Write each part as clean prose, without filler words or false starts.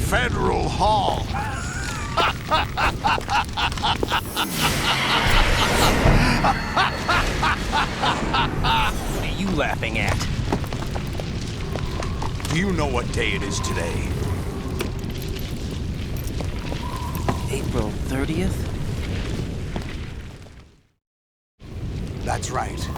Federal Hall. What are you laughing at? Do you know what day it is today? April 30th? That's right.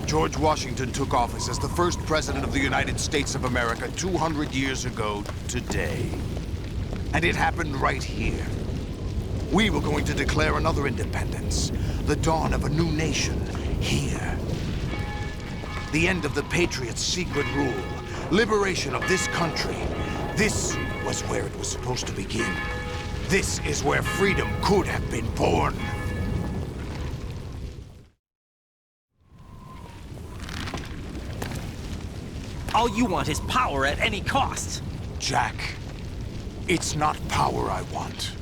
George Washington took office as the first president of the United States of America 200 years ago today. And it happened right here. We were going to declare another independence, the dawn of a new nation, here. The end of the Patriots' secret rule, liberation of this country. This was where it was supposed to begin. This is where freedom could have been born. All you want is power at any cost. Jack, it's not power I want.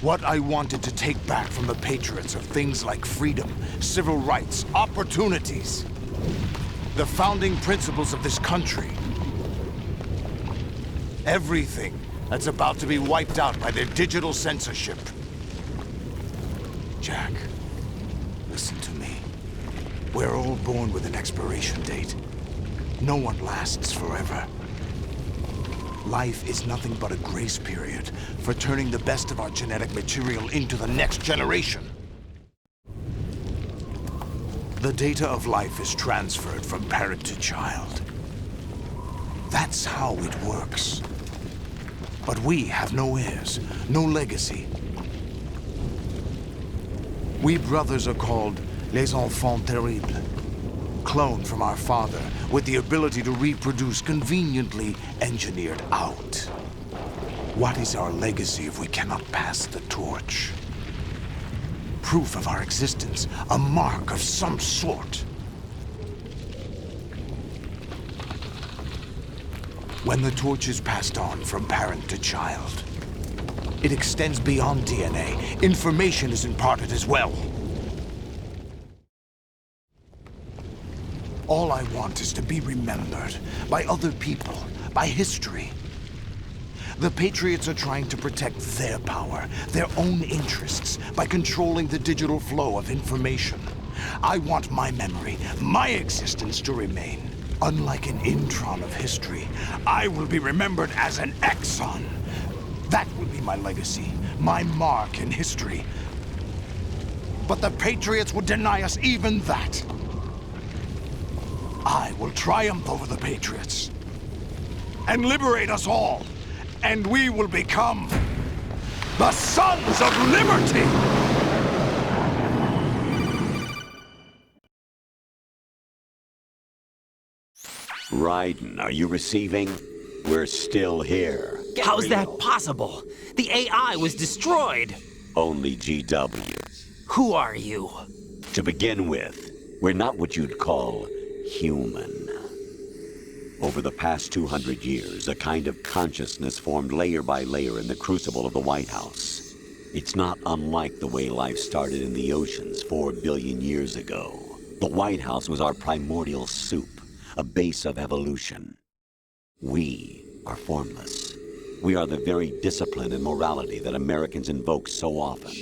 What I wanted to take back from the Patriots are things like freedom, civil rights, opportunities. The founding principles of this country. Everything that's about to be wiped out by their digital censorship. Jack, listen to me. We're all born with an expiration date. No one lasts forever. Life is nothing but a grace period for turning the best of our genetic material into the next generation. The data of life is transferred from parent to child. That's how it works. But we have no heirs, no legacy. We brothers are called les enfants terribles. Cloned from our father, with the ability to reproduce conveniently engineered out. What is our legacy if we cannot pass the torch? Proof of our existence, a mark of some sort. When the torch is passed on from parent to child, it extends beyond DNA. Information is imparted as well. All I want is to be remembered by other people, by history. The Patriots are trying to protect their power, their own interests, by controlling the digital flow of information. I want my memory, my existence to remain. Unlike an intron of history, I will be remembered as an exon. That will be my legacy, my mark in history. But the Patriots would deny us even that. I will triumph over the Patriots and liberate us all, and we will become the Sons of Liberty! Raiden, are you receiving? We're still here. How's that possible? The AI was destroyed. Only GW. Who are you? To begin with, we're not what you'd call human. Over the past 200 years, a kind of consciousness formed layer by layer in the crucible of the White House. It's not unlike the way life started in the oceans 4 billion years ago. The White House was our primordial soup, a base of evolution. We are formless. We are the very discipline and morality that Americans invoke so often.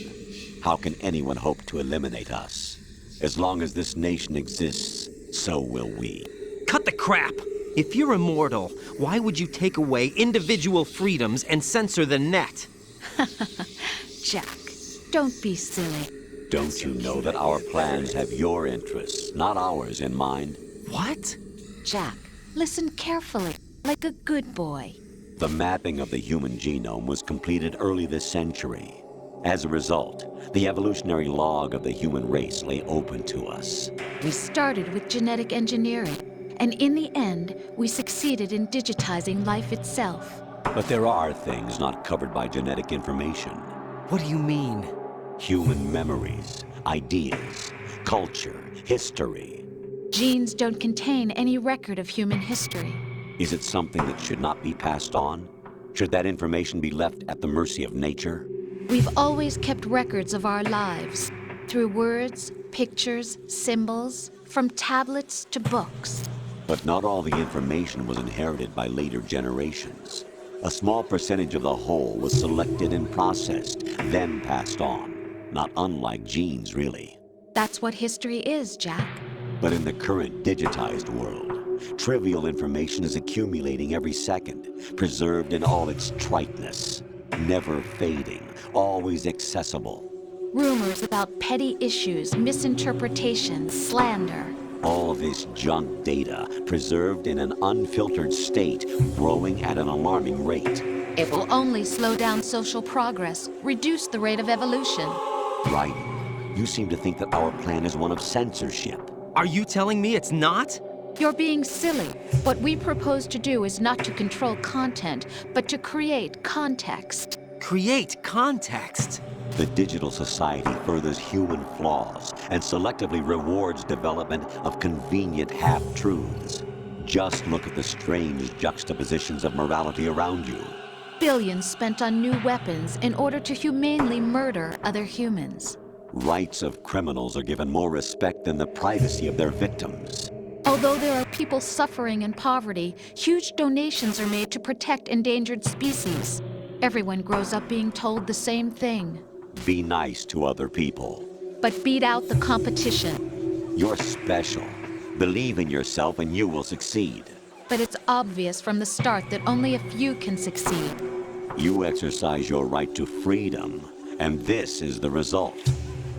How can anyone hope to eliminate us? As long as this nation exists, so will we. Cut the crap! If you're immortal, why would you take away individual freedoms and censor the net? Jack, don't be silly. Don't you know that our plans have your interests, not ours, in mind? What? Jack, listen carefully, like a good boy. The mapping of the human genome was completed early this century. As a result, the evolutionary log of the human race lay open to us. We started with genetic engineering, and in the end, we succeeded in digitizing life itself. But there are things not covered by genetic information. What do you mean? Human memories, ideas, culture, history. Genes don't contain any record of human history. Is it something that should not be passed on? Should that information be left at the mercy of nature? We've always kept records of our lives, through words, pictures, symbols, from tablets to books. But not all the information was inherited by later generations. A small percentage of the whole was selected and processed, then passed on. Not unlike genes, really. That's what history is, Jack. But in the current digitized world, trivial information is accumulating every second, preserved in all its triteness, never fading, always accessible. Rumors about petty issues, misinterpretations, slander. All this junk data, preserved in an unfiltered state, growing at an alarming rate. It will only slow down social progress, reduce the rate of evolution. Raiden, you seem to think that our plan is one of censorship. Are you telling me it's not? You're being silly. What we propose to do is not to control content, but to create context. Create context. The digital society furthers human flaws and selectively rewards development of convenient half-truths. Just look at the strange juxtapositions of morality around you. Billions spent on new weapons in order to humanely murder other humans. Rights of criminals are given more respect than the privacy of their victims. Although there are people suffering in poverty, huge donations are made to protect endangered species. Everyone grows up being told the same thing. Be nice to other people. But beat out the competition. You're special. Believe in yourself and you will succeed. But it's obvious from the start that only a few can succeed. You exercise your right to freedom, and this is the result.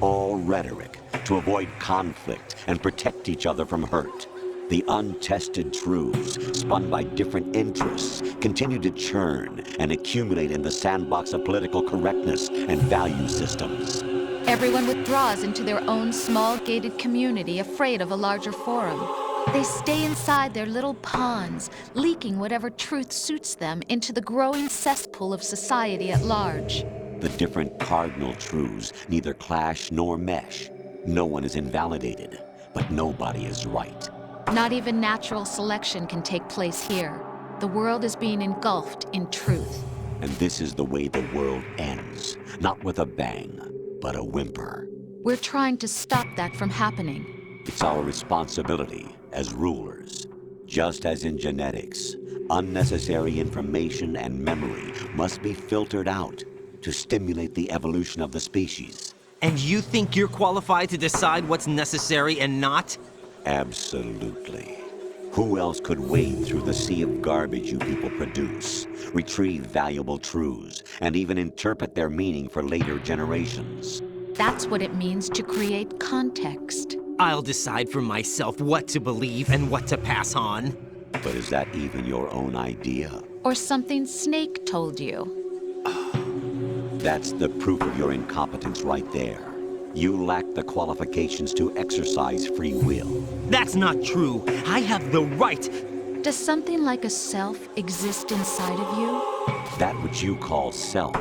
All rhetoric to avoid conflict and protect each other from hurt. The untested truths, spun by different interests, continue to churn and accumulate in the sandbox of political correctness and value systems. Everyone withdraws into their own small gated community, afraid of a larger forum. They stay inside their little ponds, leaking whatever truth suits them into the growing cesspool of society at large. The different cardinal truths neither clash nor mesh. No one is invalidated, but nobody is right. Not even natural selection can take place here. The world is being engulfed in truth. And this is the way the world ends. Not with a bang, but a whimper. We're trying to stop that from happening. It's our responsibility as rulers. Just as in genetics, unnecessary information and memory must be filtered out to stimulate the evolution of the species. And you think you're qualified to decide what's necessary and not? Absolutely. Who else could wade through the sea of garbage you people produce, retrieve valuable truths, and even interpret their meaning for later generations? That's what it means to create context. I'll decide for myself what to believe and what to pass on. But is that even your own idea? Or something Snake told you? That's the proof of your incompetence right there. You lack the qualifications to exercise free will. That's not true. I have the right. Does something like a self exist inside of you? That which you call self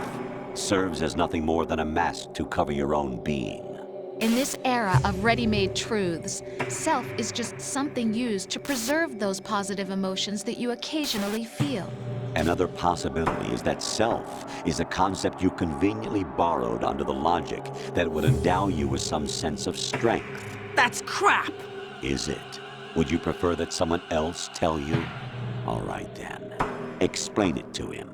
serves as nothing more than a mask to cover your own being. In this era of ready-made truths, self is just something used to preserve those positive emotions that you occasionally feel. Another possibility is that self is a concept you conveniently borrowed under the logic that it would endow you with some sense of strength. That's crap! Is it? Would you prefer that someone else tell you? All right then. Explain it to him.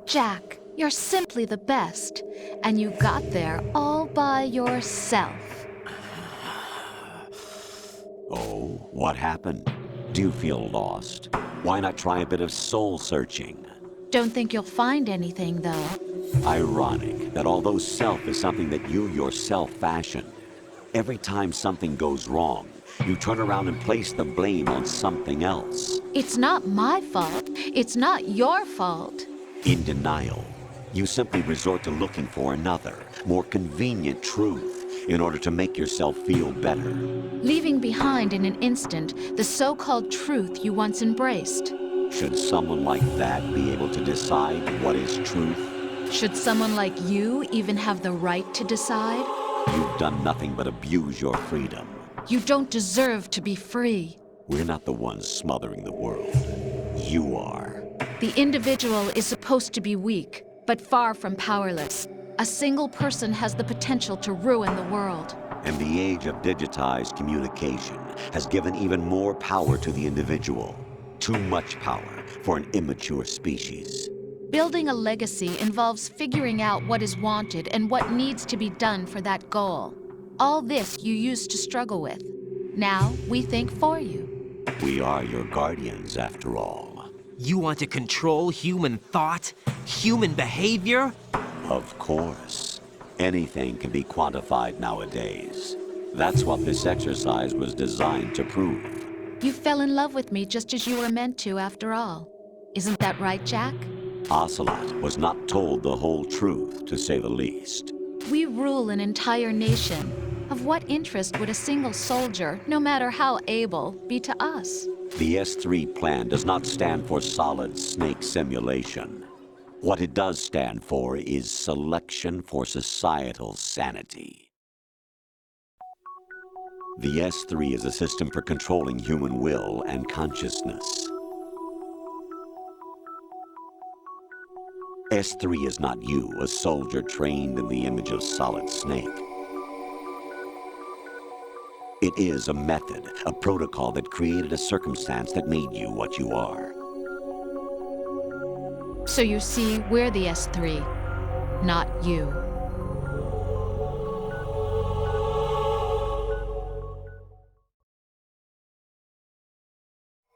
Jack, you're simply the best, and you got there all by yourself. Oh, what happened? Do you feel lost? Why not try a bit of soul searching? Don't think you'll find anything, though. Ironic that although self is something that you yourself fashioned, every time something goes wrong, you turn around and place the blame on something else. It's not my fault. It's not your fault. In denial, you simply resort to looking for another, more convenient truth in order to make yourself feel better. Leaving behind in an instant the so-called truth you once embraced. Should someone like that be able to decide what is truth? Should someone like you even have the right to decide? You've done nothing but abuse your freedom. You don't deserve to be free. We're not the ones smothering the world. You are. The individual is supposed to be weak, but far from powerless. A single person has the potential to ruin the world. And the age of digitized communication has given even more power to the individual. Too much power for an immature species. Building a legacy involves figuring out what is wanted and what needs to be done for that goal. All this you used to struggle with. Now we think for you. We are your guardians, after all. You want to control human thought? Human behavior? Of course. Anything can be quantified nowadays. That's what this exercise was designed to prove. You fell in love with me just as you were meant to, after all. Isn't that right, Jack? Ocelot was not told the whole truth, to say the least. We rule an entire nation. Of what interest would a single soldier, no matter how able, be to us? The S3 plan does not stand for solid snake simulation. What it does stand for is selection for societal sanity. The S3 is a system for controlling human will and consciousness. S3 is not you, a soldier trained in the image of Solid Snake. It is a method, a protocol that created a circumstance that made you what you are. So you see, we're the S3, not you.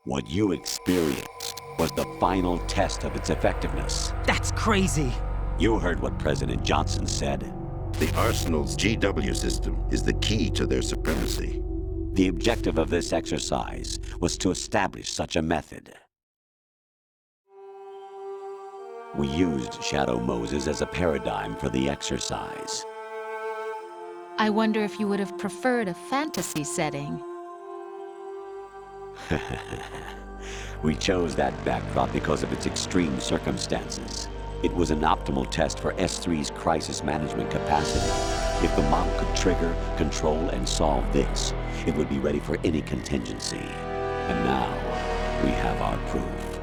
What you experienced was the final test of its effectiveness. That's crazy. You heard what President Johnson said. The Arsenal's GW system is the key to their supremacy. The objective of this exercise was to establish such a method. We used Shadow Moses as a paradigm for the exercise. I wonder if you would have preferred a fantasy setting. We chose that backdrop because of its extreme circumstances. It was an optimal test for S3's crisis management capacity. If the model could trigger, control, and solve this, it would be ready for any contingency. And now, we have our proof.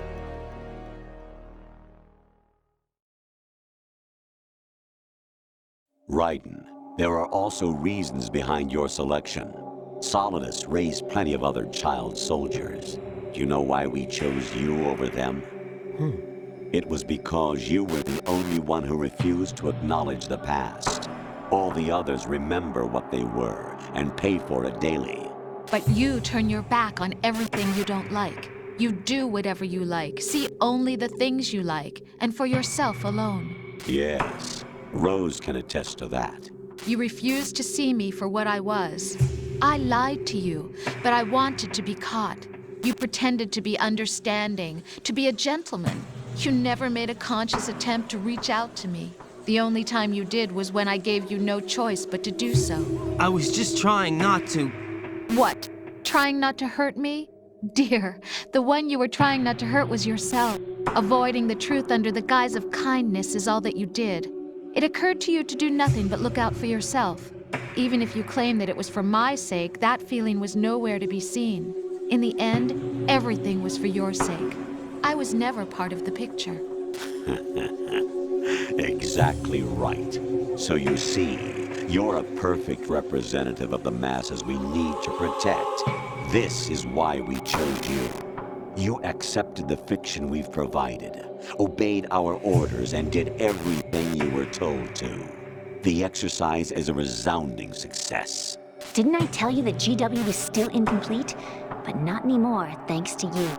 Raiden, there are also reasons behind your selection. Solidus raised plenty of other child soldiers. Do you know why we chose you over them? It was because you were the only one who refused to acknowledge the past. All the others remember what they were and pay for it daily. But you turn your back on everything you don't like. You do whatever you like, see only the things you like, and for yourself alone. Yes, Rose can attest to that. You refused to see me for what I was. I lied to you, but I wanted to be caught. You pretended to be understanding, to be a gentleman. You never made a conscious attempt to reach out to me. The only time you did was when I gave you no choice but to do so. I was just trying not to. What? Trying not to hurt me? Dear, the one you were trying not to hurt was yourself. Avoiding the truth under the guise of kindness is all that you did. It occurred to you to do nothing but look out for yourself. Even if you claim that it was for my sake, that feeling was nowhere to be seen. In the end, everything was for your sake. I was never part of the picture. Exactly right. So you see, you're a perfect representative of the masses we need to protect. This is why we chose you. You accepted the fiction we've provided, obeyed our orders, and did everything you were told to. The exercise is a resounding success. Didn't I tell you that GW was still incomplete? But not anymore, thanks to you.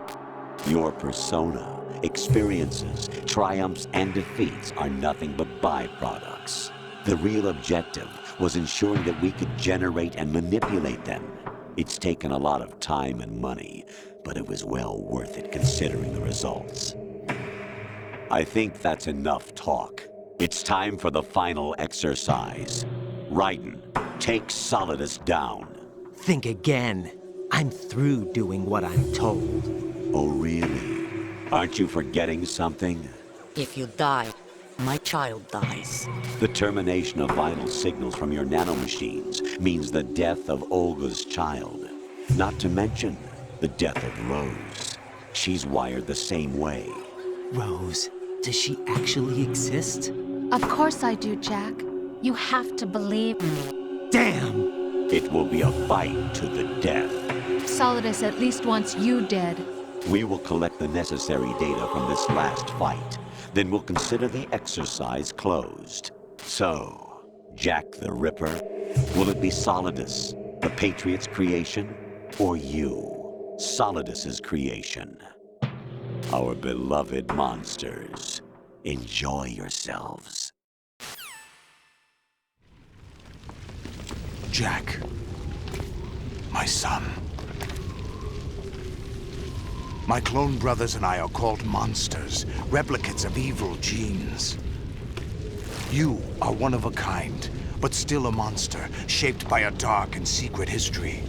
Your persona, experiences, triumphs, and defeats are nothing but byproducts. The real objective was ensuring that we could generate and manipulate them. It's taken a lot of time and money, but it was well worth it considering the results. I think that's enough talk. It's time for the final exercise. Raiden, take Solidus down. Think again. I'm through doing what I'm told. Oh, really? Aren't you forgetting something? If you die, my child dies. The termination of vital signals from your nanomachines means the death of Olga's child. Not to mention the death of Rose. She's wired the same way. Rose, does she actually exist? Of course I do, Jack. You have to believe me. Damn! It will be a fight to the death. Solidus at least wants you dead. We will collect the necessary data from this last fight. Then we'll consider the exercise closed. So, Jack the Ripper, will it be Solidus, the Patriot's creation, or you, Solidus's creation? Our beloved monsters, enjoy yourselves. Jack, my son. My clone brothers and I are called monsters, replicates of evil genes. You are one of a kind, but still a monster, shaped by a dark and secret history.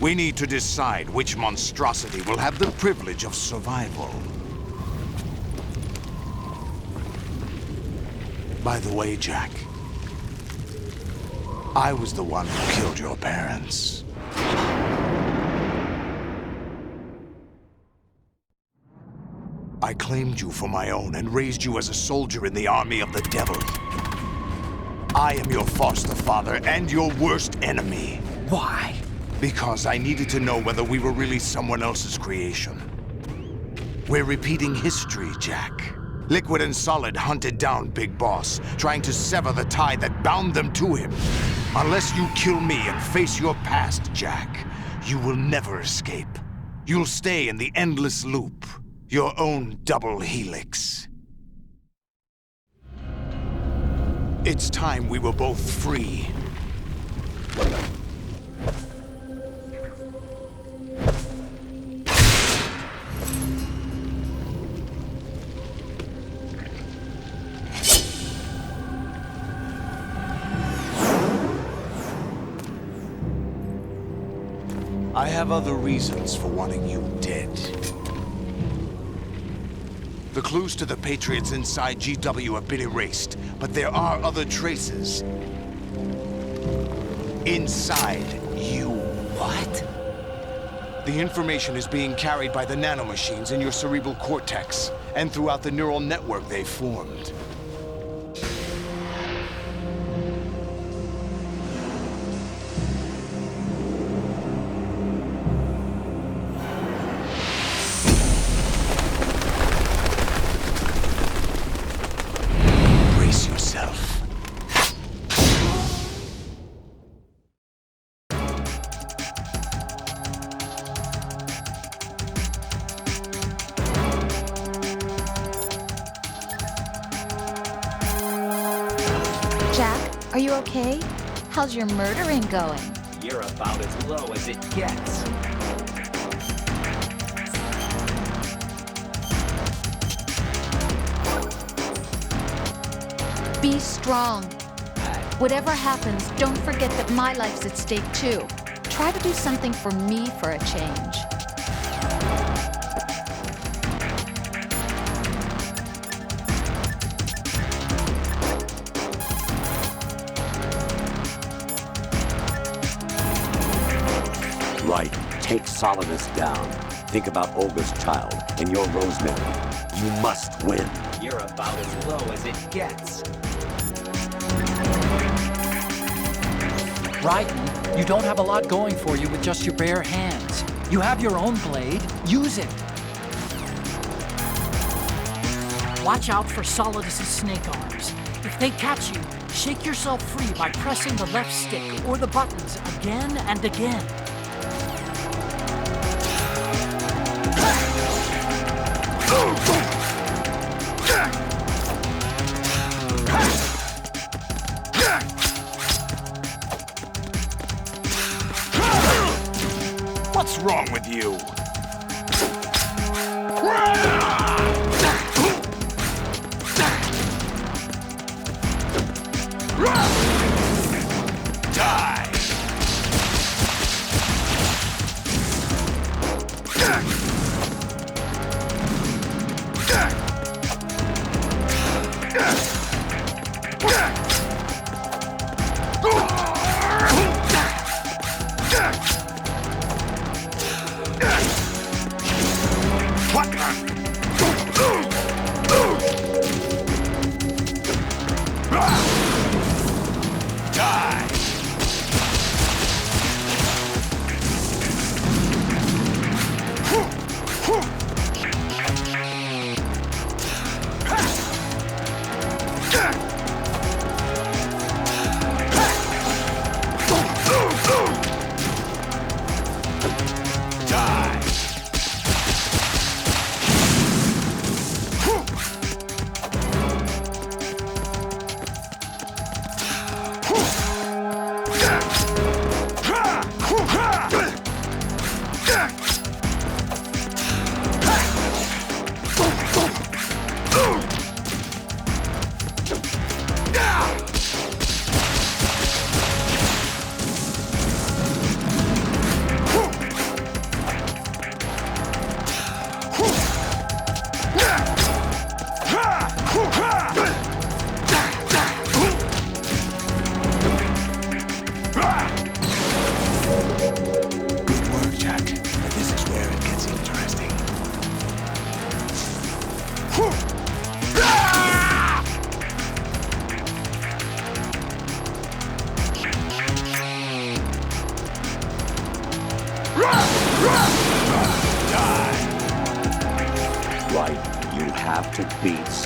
We need to decide which monstrosity will have the privilege of survival. By the way, Jack, I was the one who killed your parents. I claimed you for my own and raised you as a soldier in the army of the devil. I am your foster father and your worst enemy. Why? Because I needed to know whether we were really someone else's creation. We're repeating history, Jack. Liquid and Solid hunted down Big Boss, trying to sever the tie that bound them to him. Unless you kill me and face your past, Jack, you will never escape. You'll stay in the endless loop. Your own double helix. It's time we were both free. I have other reasons for wanting you dead. The clues to the Patriots inside GW have been erased, but there are other traces. Inside you. What? The information is being carried by the nanomachines in your cerebral cortex, and throughout the neural network they've formed. Jack, are you okay? How's your murdering going? You're about as low as it gets. Be strong. Whatever happens, don't forget that my life's at stake too. Try to do something for me for a change. Right. Take Solidus down. Think about Olga's child and your Rosemary. You must win. You're about as low as it gets. Raiden, you don't have a lot going for you with just your bare hands. You have your own blade. Use it. Watch out for Solidus' snake arms. If they catch you, shake yourself free by pressing the left stick or the buttons again and again. What's wrong with you? Die!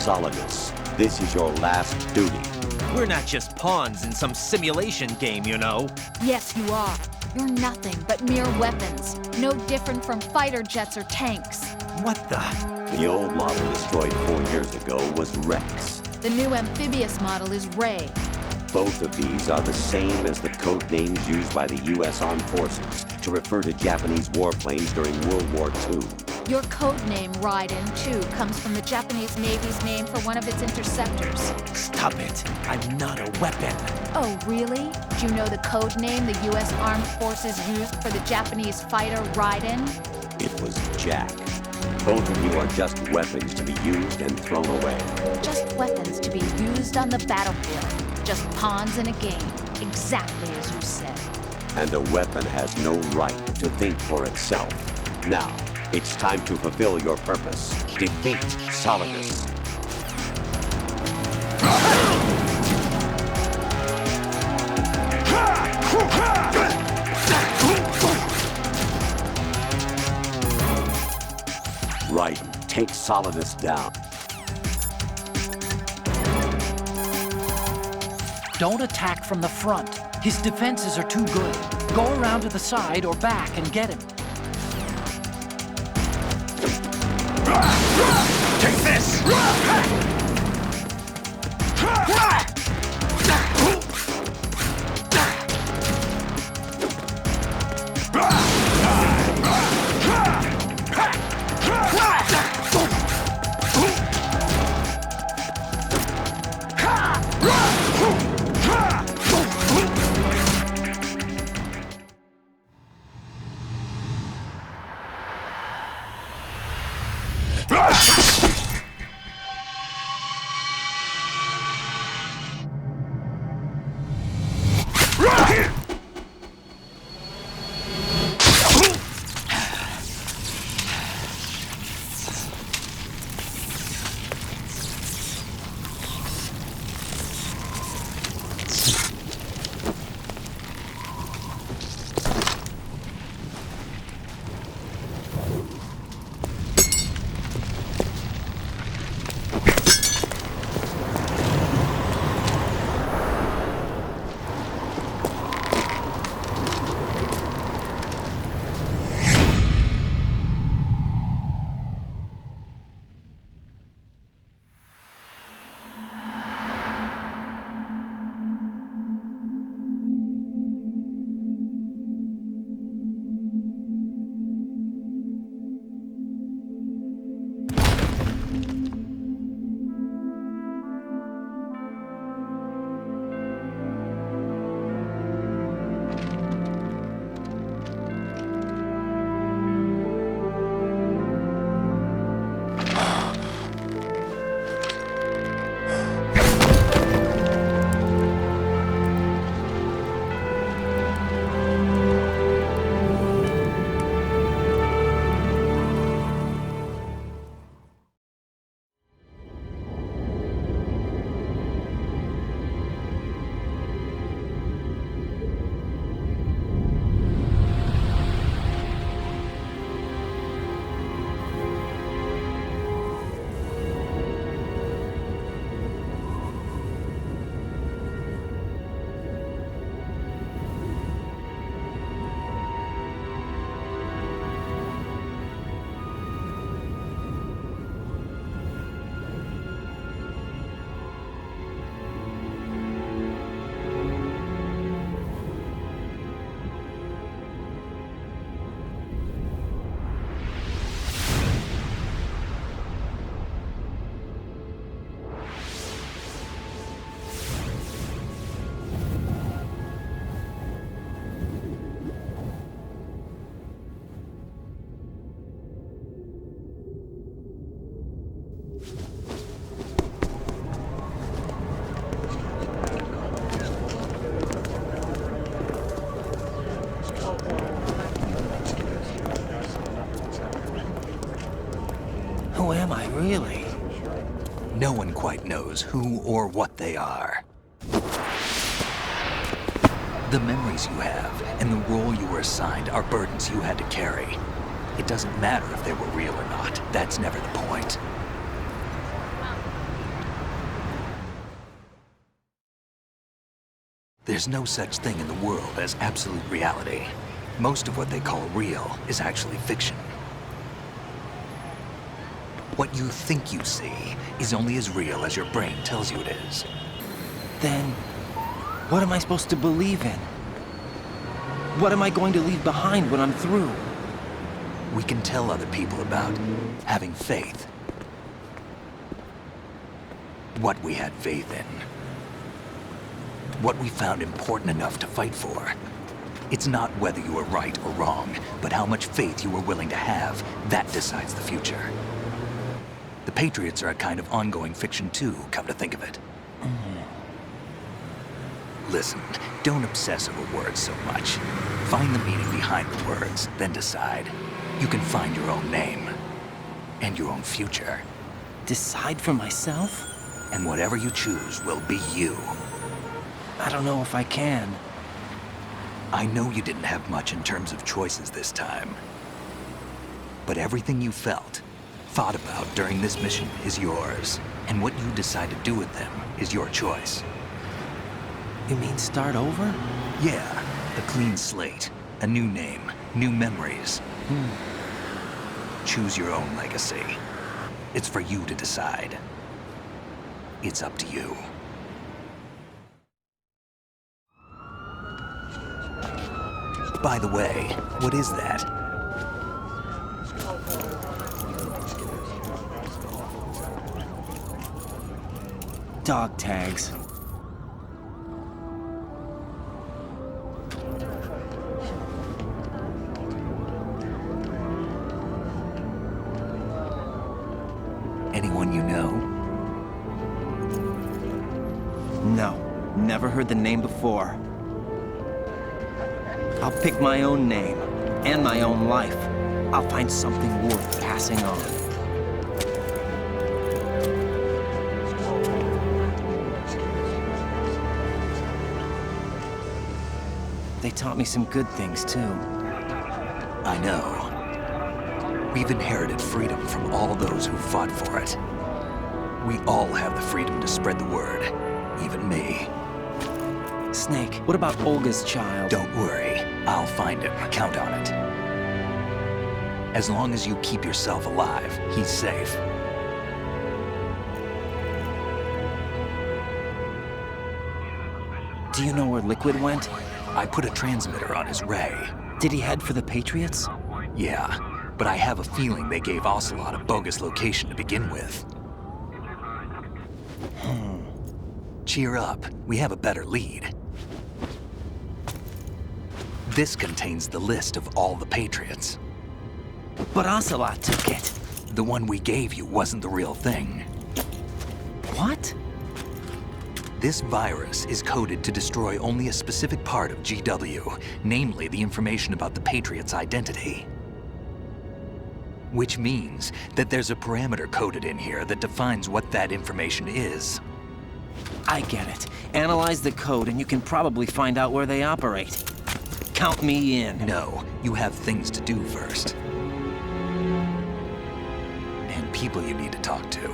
Solidus, this is your last duty. We're not just pawns in some simulation game, you know. Yes, you are. You're nothing but mere weapons. No different from fighter jets or tanks. What the? The old model destroyed 4 years ago was Rex. The new amphibious model is Ray. Both of these are the same as the code names used by the U.S. Armed Forces to refer to Japanese warplanes during World War II. Your code name, Raiden, too, comes from the Japanese Navy's name for one of its interceptors. Stop it. I'm not a weapon. Oh, really? Do you know the code name the U.S. Armed Forces used for the Japanese fighter Raiden? It was Jack. Both of you are just weapons to be used and thrown away. Just weapons to be used on the battlefield. Just pawns in a game. Exactly as you said. And a weapon has no right to think for itself. Now, it's time to fulfill your purpose. Defeat Solidus. Raiden, take Solidus down. Don't attack from the front. His defenses are too good. Go around to the side or back and get him. Take this! Who am I, really? No one quite knows who or what they are. The memories you have and the role you were assigned are burdens you had to carry. It doesn't matter if they were real or not. That's never the point. There's no such thing in the world as absolute reality. Most of what they call real is actually fiction. What you think you see is only as real as your brain tells you it is. Then, what am I supposed to believe in? What am I going to leave behind when I'm through? We can tell other people about having faith. What we had faith in. What we found important enough to fight for. It's not whether you were right or wrong, but how much faith you were willing to have. That decides the future. The Patriots are a kind of ongoing fiction too, come to think of it. Listen, don't obsess over words so much. Find the meaning behind the words, then decide. You can find your own name. And your own future. Decide for myself? And whatever you choose will be you. I don't know if I can. I know you didn't have much in terms of choices this time. But everything you felt, thought about during this mission is yours. And what you decide to do with them is your choice. You mean start over? Yeah, a clean slate, a new name, new memories. Choose your own legacy. It's for you to decide. It's up to you. By the way, what is that? Dog tags. Anyone you know? No, never heard the name before. I'll pick my own name, and my own life. I'll find something worth passing on. They taught me some good things, too. I know. We've inherited freedom from all those who fought for it. We all have the freedom to spread the word, even me. Snake, what about Olga's child? Don't worry, I'll find him. Count on it. As long as you keep yourself alive, he's safe. Do you know where Liquid went? I put a transmitter on his ray. Did he head for the Patriots? Yeah, but I have a feeling they gave Ocelot a bogus location to begin with. Cheer up, we have a better lead. This contains the list of all the Patriots. But Ocelot took it. The one we gave you wasn't the real thing. What? This virus is coded to destroy only a specific part of GW, namely the information about the Patriots' identity. Which means that there's a parameter coded in here that defines what that information is. I get it. Analyze the code and you can probably find out where they operate. Count me in. No, you have things to do first. And people you need to talk to.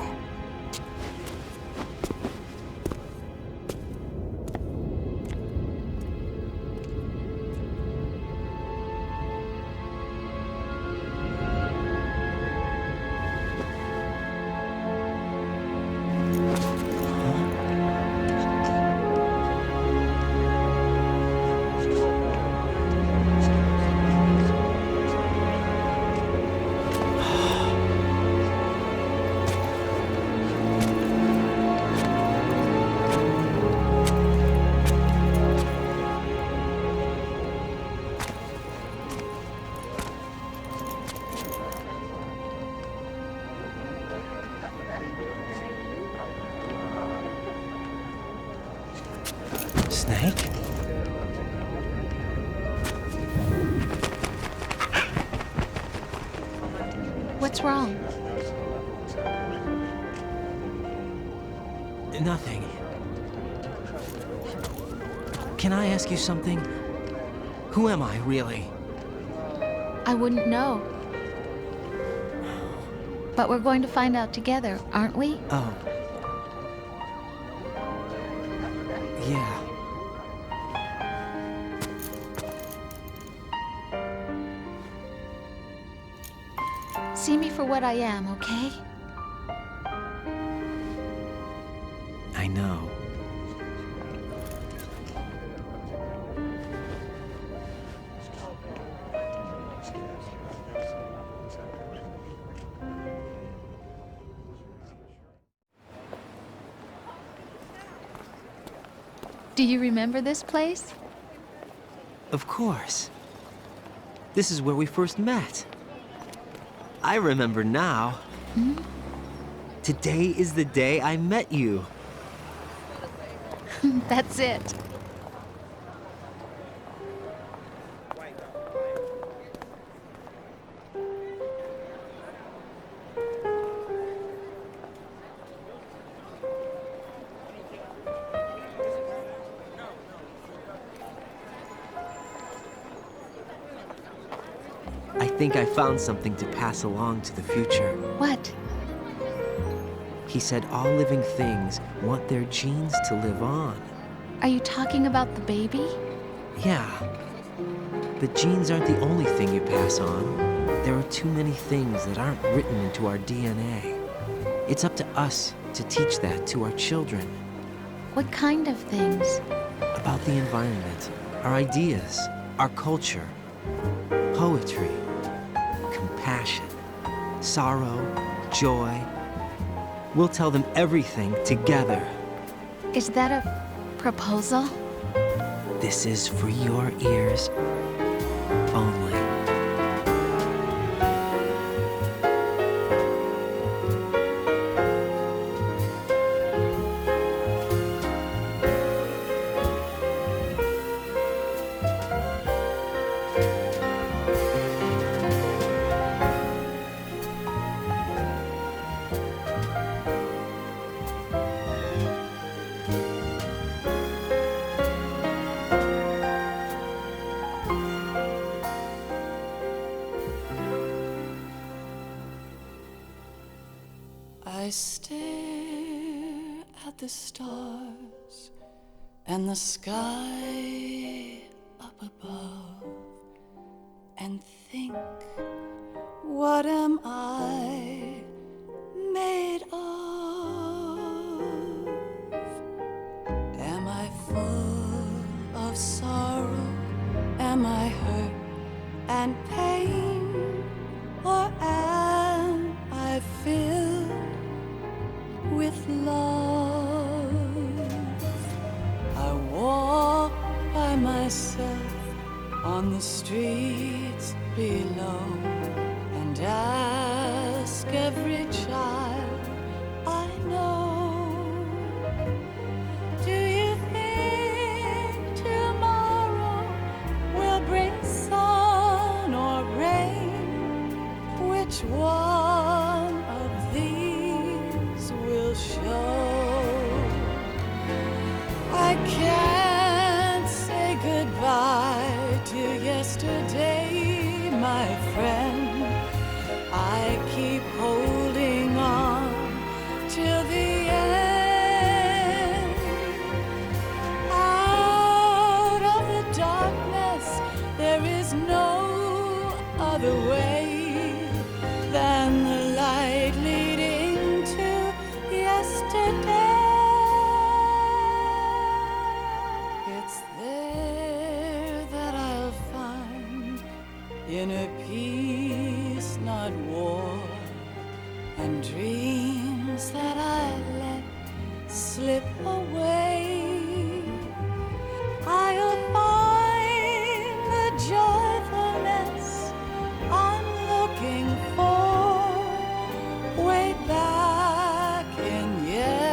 Snake? What's wrong? Nothing. Can I ask you something? Who am I, really? I wouldn't know. But we're going to find out together, aren't we? Oh. Yeah. See me for what I am, okay? I know. Do you remember this place? Of course. This is where we first met. I remember now. Today is the day I met you. That's it. I think I found something to pass along to the future. What? He said all living things want their genes to live on. Are you talking about the baby? Yeah. But genes aren't the only thing you pass on. There are too many things that aren't written into our DNA. It's up to us to teach that to our children. What kind of things? About the environment, our ideas, our culture, poetry, compassion, sorrow, joy. We'll tell them everything together. Is that a proposal? This is for your ears only. I stare at the stars and the sky up above and think, what am I made of? Am I full of sorrow? Am I hurt and pain? Or am I filled with love? I walk by myself on the streets below and ask every child I know, do you think tomorrow will bring sun or rain? Which one of these will show? I can't say goodbye to yesterday, my friend. I keep holding on till the end. Out of the darkness, there is no other way than the light leading to yesterday. It's there that I'll find inner peace, not war, and dreams that I let slip away. I'll find the joyfulness I'm looking for way back in yesterday.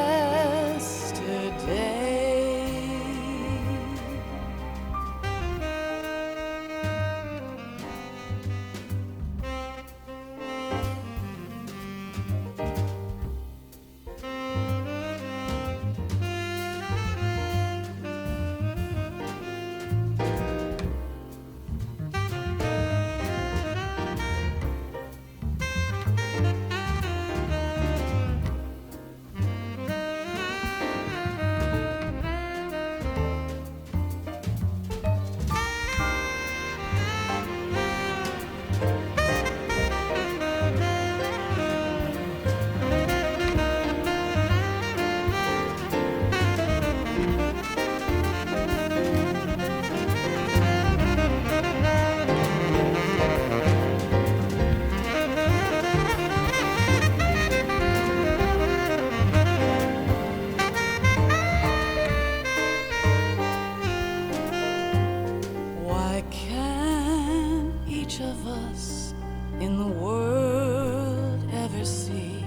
in the world ever see.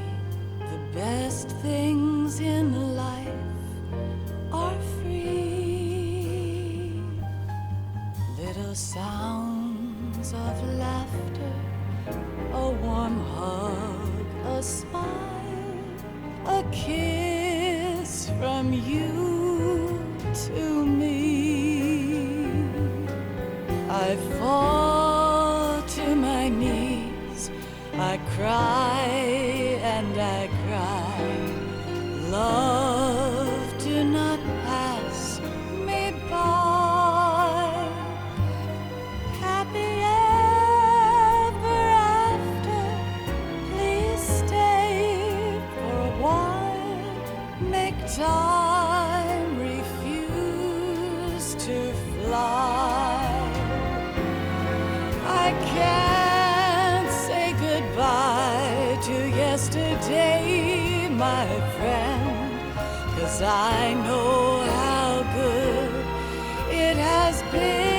The best things in life are free. Little sounds of laughter, a warm hug, a smile, a kiss from you to me. I fall to my knees, I cry and I cry. Love, do not pass me by. Happy ever after, please stay for a while. Make time refuse to fly. I can't say goodbye to yesterday, my friend, 'cause I know how good it has been.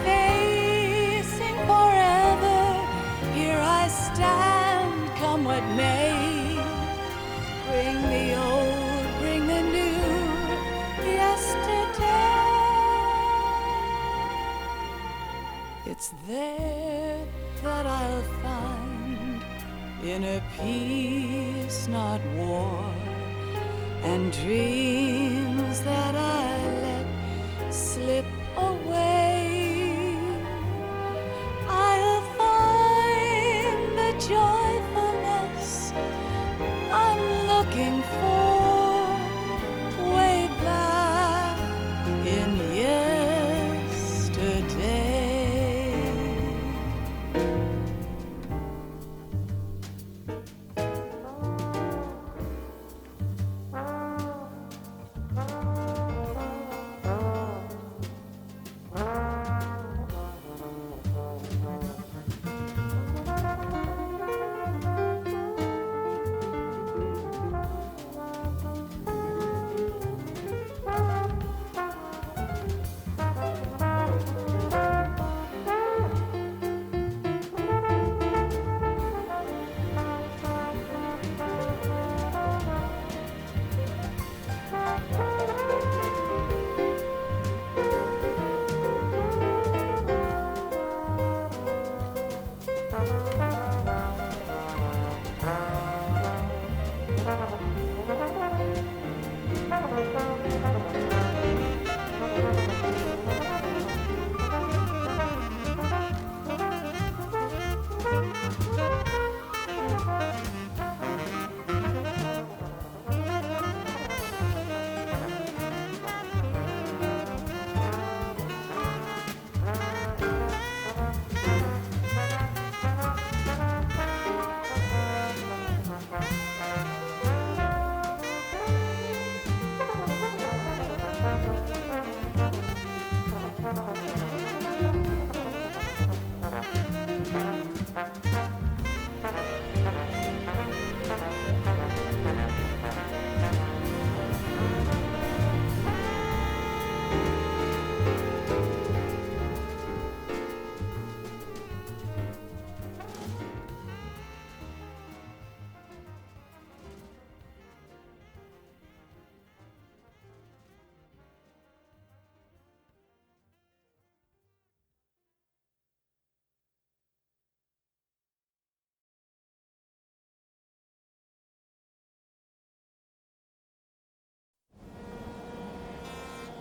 Facing forever, here I stand, come what may. Bring the old, bring the new, yesterday. It's there that I'll find inner peace, not war, and dreams that I let slip away. I'll find the joyfulness I'm looking for way back in yesterday.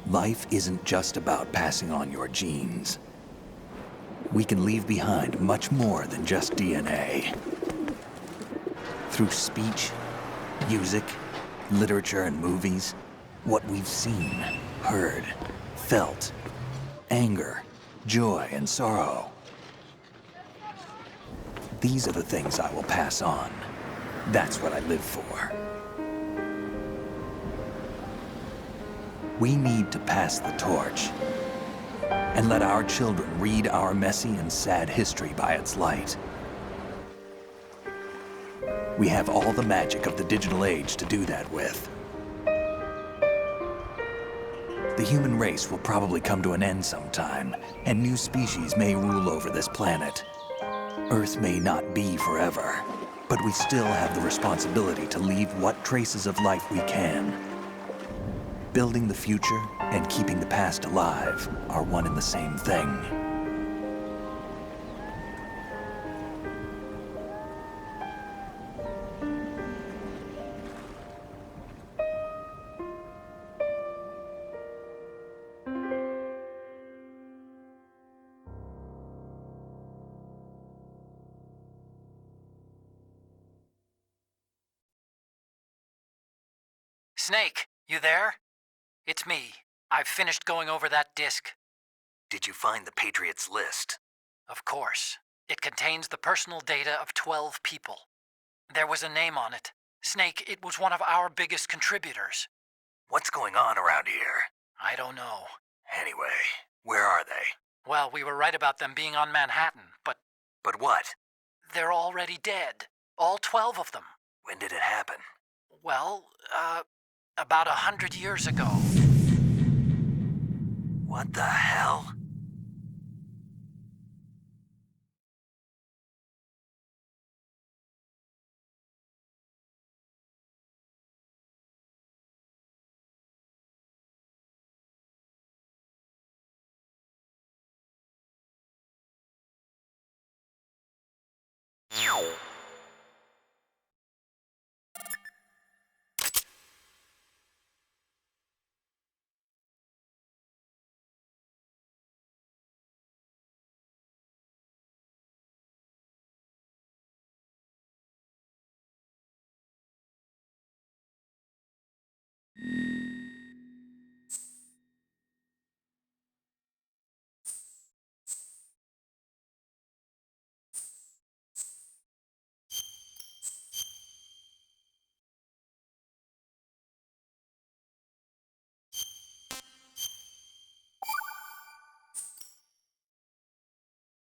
Life isn't just about passing on your genes. We can leave behind much more than just DNA. Through speech, music, literature, and movies, what we've seen, heard, felt, anger, joy, and sorrow. These are the things I will pass on. That's what I live for. We need to pass the torch and let our children read our messy and sad history by its light. We have all the magic of the digital age to do that with. The human race will probably come to an end sometime, and new species may rule over this planet. Earth may not be forever, but we still have the responsibility to leave what traces of life we can. Building the future and keeping the past alive are one and the same thing. Snake, you there? It's me. I've finished going over that disk. Did you find the Patriots list? Of course. It contains the personal data of 12 people. There was a name on it. Snake, it was one of our biggest contributors. What's going on around here? I don't know. Anyway, where are they? Well, we were right about them being on Manhattan, but... But what? They're already dead. All 12 of them. When did it happen? Well, about 100 years ago. What the hell?